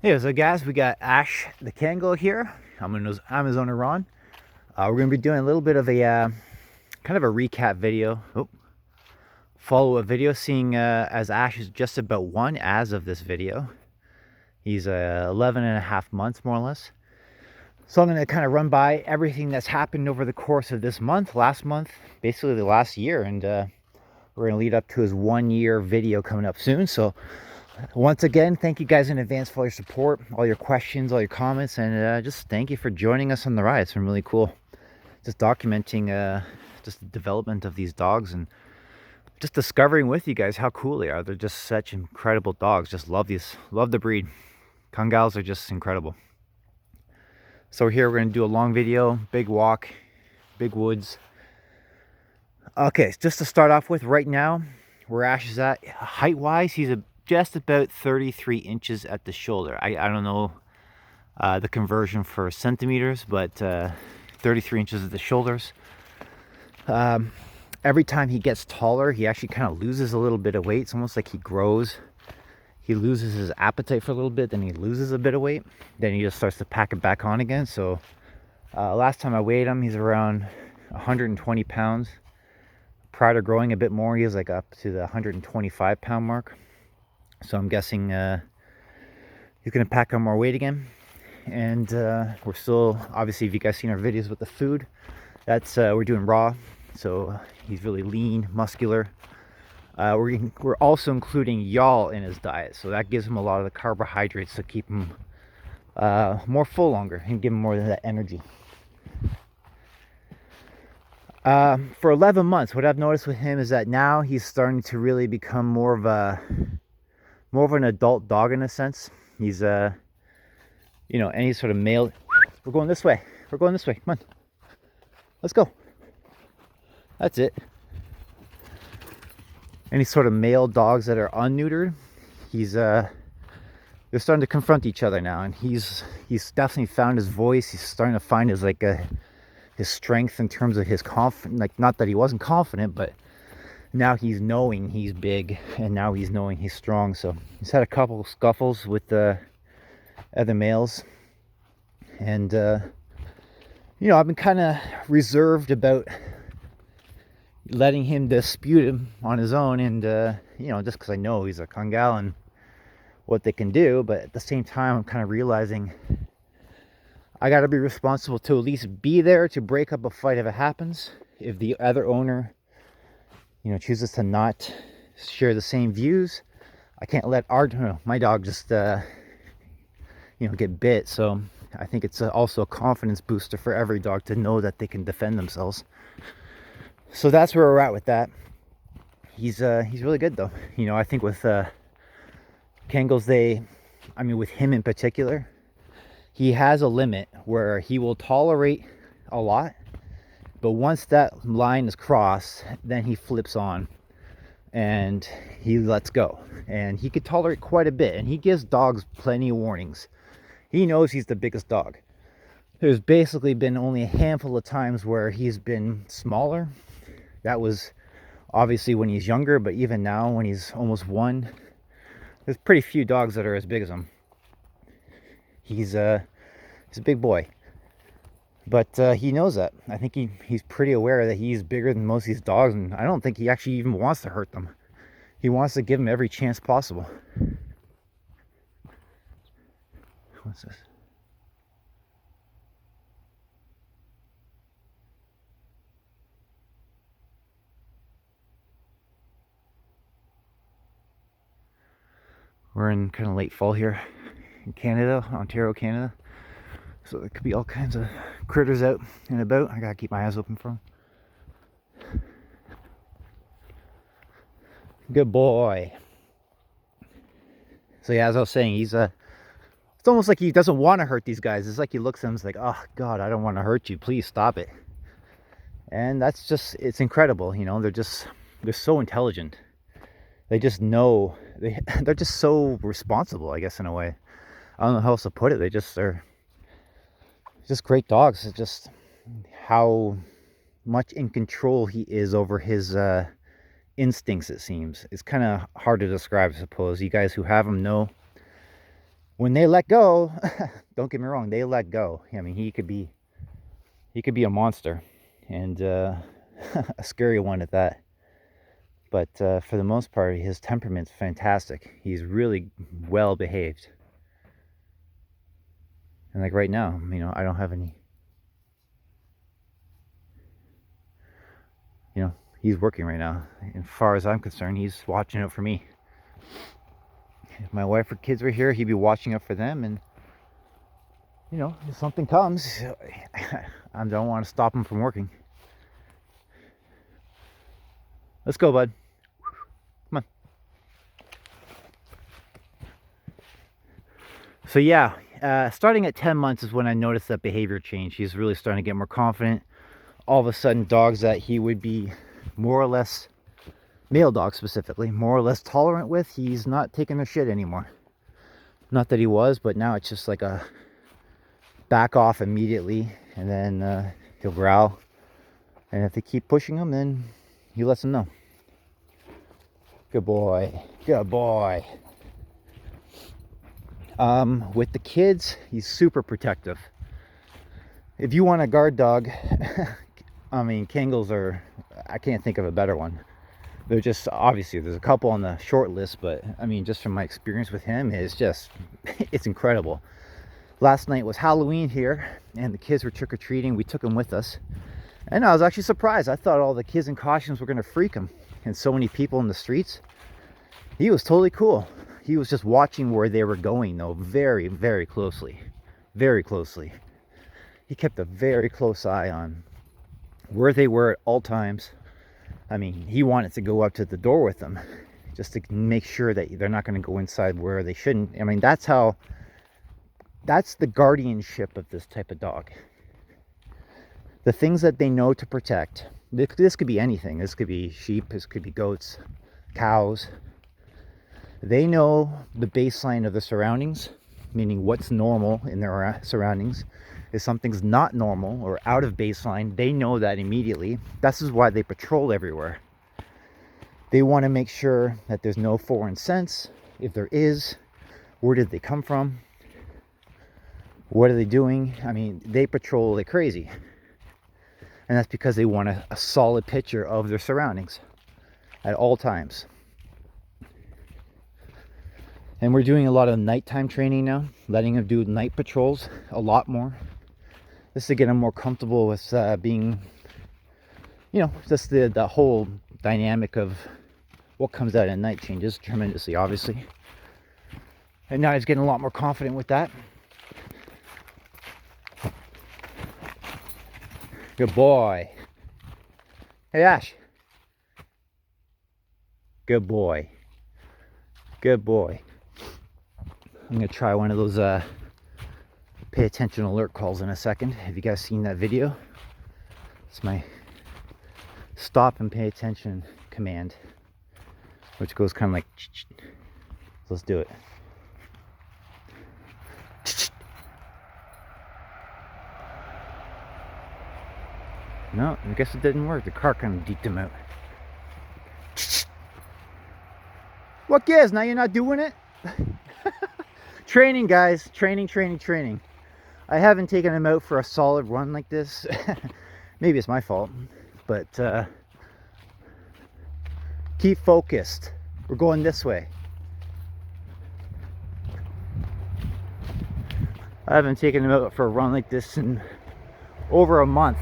Hey, so guys, we got Ash the Kangal here. I'm in Amazon, Iran. We're going to be doing a little bit of a kind of a recap video. Follow-up video, seeing as Ash is just about one as of this video. He's 11 and a half months, more or less. So I'm going to kind of run by everything that's happened over the course of this month, last month, basically the last year, and we're going to lead up to his 1 year video coming up soon. So once again, thank you guys in advance for all your support, all your questions, all your comments, and just thank you for joining us on the ride. It's been really cool just documenting just the development of these dogs and just discovering with you guys how cool they are. They're just such incredible dogs. Just love the breed. Kangals are just incredible. So here we're going to do a long video, big walk, big woods. Okay, just to start off with, right now where Ash is at, height-wise, he's just about 33 inches at the shoulder. I don't know the conversion for centimeters, but 33 inches at the shoulders. Every time he gets taller, he actually kind of loses a little bit of weight. It's almost like he grows. He loses his appetite for a little bit, then he loses a bit of weight. Then he just starts to pack it back on again. So last time I weighed him, he's around 120 pounds. Prior to growing a bit more, he was like up to the 125 pound mark. So I'm guessing he's going to pack on more weight again. And we're still, obviously, if you guys seen our videos with the food, that's we're doing raw. So he's really lean, muscular. We're also including y'all in his diet. So that gives him a lot of the carbohydrates to keep him more full longer and give him more of that energy. For 11 months, what I've noticed with him is that now he's starting to really become more of an adult dog in a sense. He's any sort of male. We're going this way. We're going this way. Come on. Let's go. That's it. Any sort of male dogs that are unneutered, they're starting to confront each other now, and he's definitely found his voice. He's starting to find his strength in terms of his confidence. Like, not that he wasn't confident, but now he's knowing he's big, and now he's knowing he's strong. So he's had a couple of scuffles with the other males, and I've been kind of reserved about letting him dispute him on his own, and just because I know he's a Kangal and what they can do. But at the same time, I'm kind of realizing I got to be responsible to at least be there to break up a fight if it happens. If the other owner chooses to not share the same views, I can't let my dog just get bit. So I think it's also a confidence booster for every dog to know that they can defend themselves. So that's where we're at with that. He's really good though. I think with Kangals, with him in particular, he has a limit where he will tolerate a lot, but once that line is crossed, then he flips on and he lets go. And he could tolerate quite a bit, and he gives dogs plenty of warnings. He knows he's the biggest dog. There's basically been only a handful of times where he's been smaller. That was obviously when he's younger, but even now when he's almost one, there's pretty few dogs that are as big as him. He's a big boy, but he knows that. I think he's pretty aware that he's bigger than most of these dogs, and I don't think he actually even wants to hurt them. He wants to give them every chance possible. What's this? We're in kind of late fall here in Canada, Ontario, Canada. So there could be all kinds of critters out and about. I gotta keep my eyes open for them. Good boy. So yeah, as I was saying, it's almost like he doesn't want to hurt these guys. It's like he looks at them and is like, oh God, I don't want to hurt you. Please stop it. And it's incredible. They're so intelligent. They just know, they're just so responsible, I guess, in a way. I don't know how else to put it. They're just great dogs. It's just how much in control he is over his instincts, it seems. It's kind of hard to describe, I suppose. You guys who have them know. when they let go, don't get me wrong, they let go. I mean, he could be a monster, and a scary one at that. But for the most part, his temperament's fantastic. He's really well behaved. And like right now, you know, I don't have any, you know, he's working right now. As far as I'm concerned, he's watching out for me. If my wife or kids were here, he'd be watching out for them. And, you know, if something comes, I don't want to stop him from working. Let's go, bud. Come on. So yeah, starting at 10 months is when I noticed that behavior change. He's really starting to get more confident. All of a sudden, dogs that he would be more or less, male dogs specifically, more or less tolerant with, he's not taking their shit anymore. Not that he was, but now it's just like a back off immediately, and then he'll growl. And if they keep pushing him, then he lets them know. Good boy. Good boy. With the kids, he's super protective. If you want a guard dog, I mean, Kangals are, I can't think of a better one. They're just, obviously, there's a couple on the short list, but I mean, just from my experience with him, it's just, it's incredible. Last night was Halloween here, and the kids were trick-or-treating. We took him with us, and I was actually surprised. I thought all the kids in costumes were going to freak him, and so many people in the streets. He was totally cool. He was just watching where they were going, though, very, very closely. Very closely. He kept a very close eye on where they were at all times. I mean, he wanted to go up to the door with them just to make sure that they're not going to go inside where they shouldn't. I mean, that's the guardianship of this type of dog. The things that they know to protect. This could be anything. This could be sheep, this could be goats, cows. They know the baseline of the surroundings, meaning what's normal in their surroundings. If something's not normal or out of baseline, they know that immediately. This is why they patrol everywhere. They want to make sure that there's no foreign scents. If there is, where did they come from? What are they doing? I mean, they patrol like crazy. And that's because they want a solid picture of their surroundings at all times. And we're doing a lot of nighttime training now, letting them do night patrols a lot more. Just to get them more comfortable with being, you know, just the whole dynamic of what comes out at night changes tremendously, obviously. And now he's getting a lot more confident with that. Good boy. Hey, Ash. Good boy. Good boy. I'm going to try one of those pay attention alert calls in a second. Have you guys seen that video? It's my stop and pay attention command, which goes kind of like, let's do it. No, I guess it didn't work. The car kind of deked him out. What gives? Now you're not doing it? Training, guys. Training. I haven't taken him out for a solid run like this. Maybe it's my fault, but keep focused. We're going this way. I haven't taken him out for a run like this in over a month,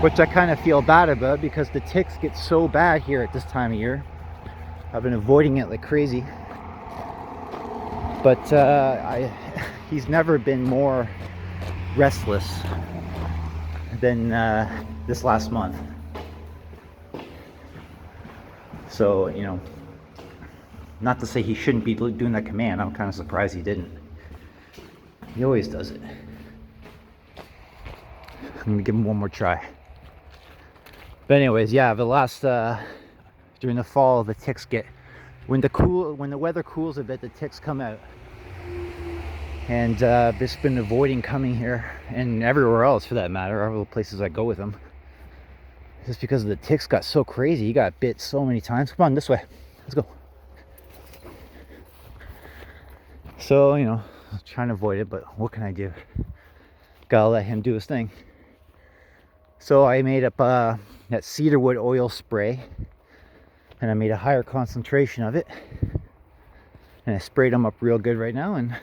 which I kind of feel bad about because the ticks get so bad here at this time of year. I've been avoiding it like crazy. But he's never been more restless than this last month. So, you know, not to say he shouldn't be doing that command. I'm kind of surprised he didn't. He always does it. I'm going to give him one more try. But anyways, yeah, the last, during the fall, the ticks get, when the weather cools a bit, the ticks come out. And just been avoiding coming here and everywhere else for that matter, all the places I go with him. Just because the ticks got so crazy. He got bit so many times. Come on, this way. Let's go. So, you know, I'm trying to avoid it, but what can I do? Gotta let him do his thing. So I made up that cedarwood oil spray, and I made a higher concentration of it, and I sprayed them up real good right now, and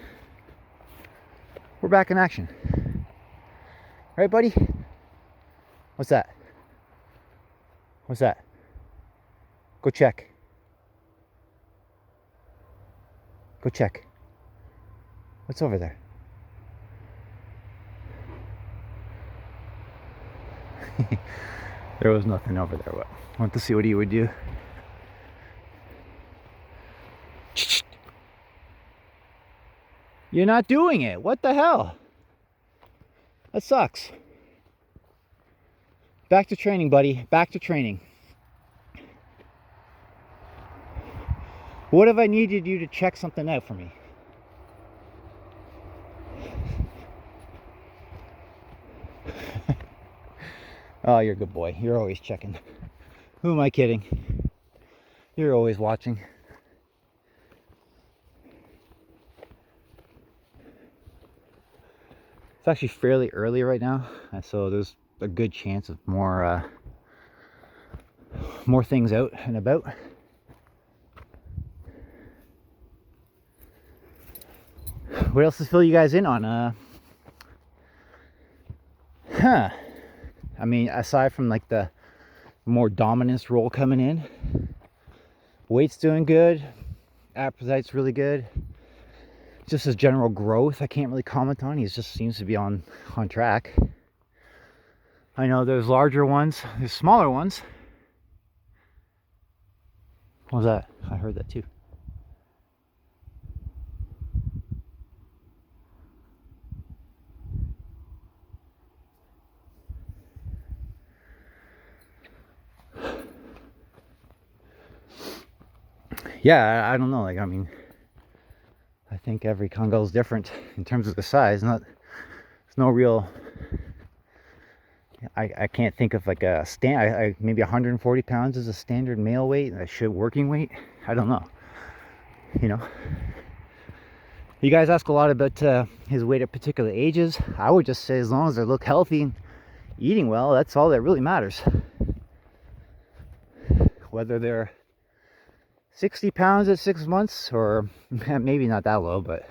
we're back in action. Right, buddy? What's that? What's that? Go check. Go check. What's over there? There was nothing over there. What? Want to see what he would do? You're not doing it. What the hell? That sucks. Back to training, buddy. Back to training. What if I needed you to check something out for me? Oh, you're a good boy. You're always checking. Who am I kidding? You're always watching. It's actually fairly early right now, so there's a good chance of more things out and about. What else to fill you guys in on? I mean, aside from like the more dominance role coming in, weight's doing good, appetite's really good. Just his general growth, I can't really comment on. He just seems to be on track. I know there's larger ones, there's smaller ones. What was that? I heard that too. Yeah, I don't know. Like, I mean, I think every Kangal is different in terms of the size. There's no real. I can't think of like a maybe 140 pounds is a standard male weight. A working weight. I don't know. You know. You guys ask a lot about his weight at particular ages. I would just say as long as they look healthy and eating well, that's all that really matters. Whether they're 60 pounds at 6 months, or maybe not that low, but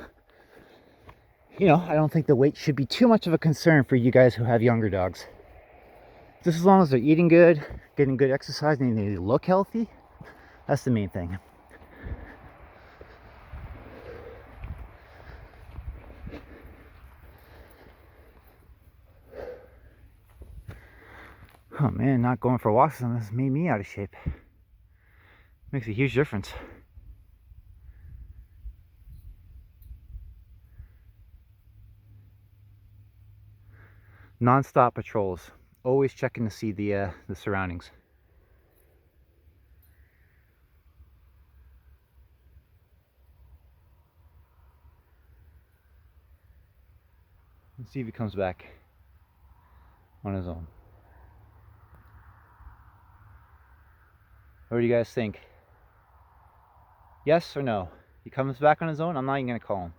you know, I don't think the weight should be too much of a concern for you guys who have younger dogs. Just as long as they're eating good, getting good exercise, and they look healthy, that's the main thing. Oh man, not going for walks on this made me out of shape. Makes a huge difference. Non-stop patrols, always checking to see the surroundings. Let's see if he comes back on his own. What do you guys think? Yes or no? He comes back on his own? I'm not even gonna call him.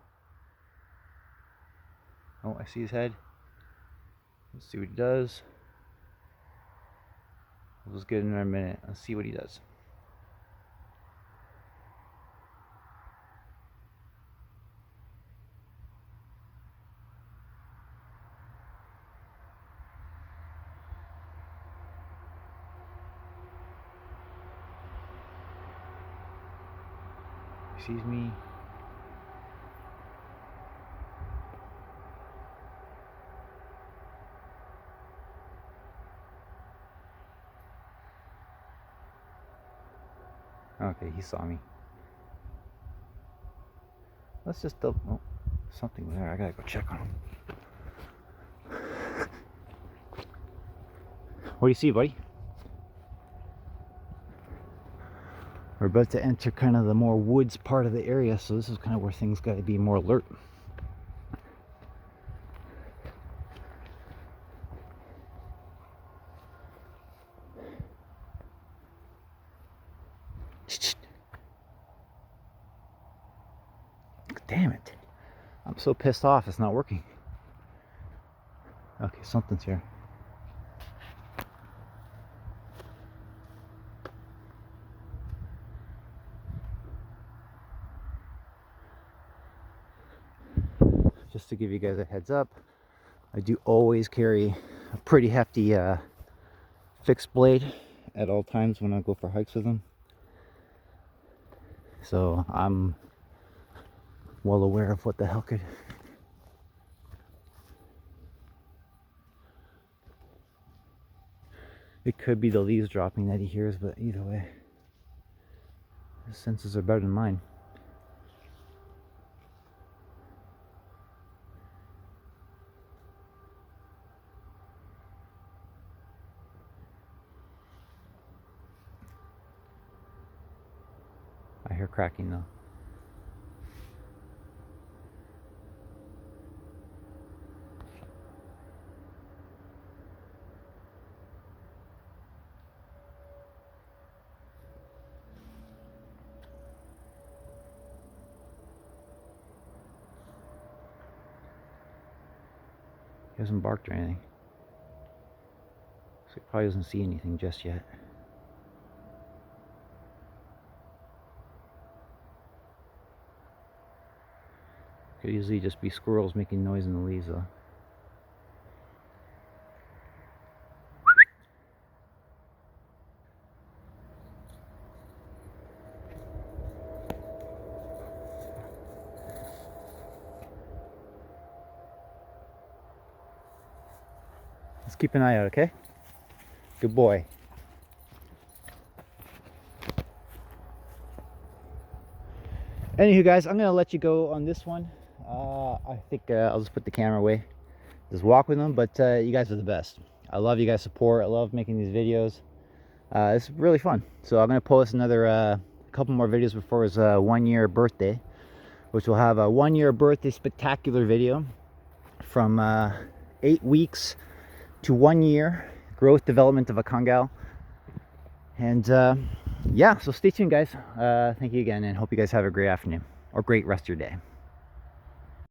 Oh, I see his head. Let's see what he does. We'll just get in there a minute. Let's see what he does. He sees me. Okay, he saw me. Let's just double. Oh, something there. I gotta go check on him. What do you see, buddy? We're about to enter kind of the more woods part of the area, so this is kind of where things got to be more alert. Damn it. I'm so pissed off it's not working. Okay, something's here. Just to give you guys a heads up, I do always carry a pretty hefty fixed blade at all times when I go for hikes with them. So I'm well aware of what the hell could... It could be the leaves dropping that he hears, but either way, his senses are better than mine. I hear cracking though. He hasn't barked or anything. So he probably doesn't see anything just yet. Could easily just be squirrels making noise in the leaves though. Let's keep an eye out, okay? Good boy. Anywho, guys, I'm gonna let you go on this one. I think I'll just put the camera away, just walk with them. But you guys are the best. I love you guys' support. I love making these videos. It's really fun. So I'm gonna post another couple more videos before his 1 year birthday, which will have a 1 year birthday spectacular video from 8 weeks to 1 year growth development of a Kangal. And yeah, so stay tuned, guys. Thank you again, and hope you guys have a great afternoon or great rest of your day.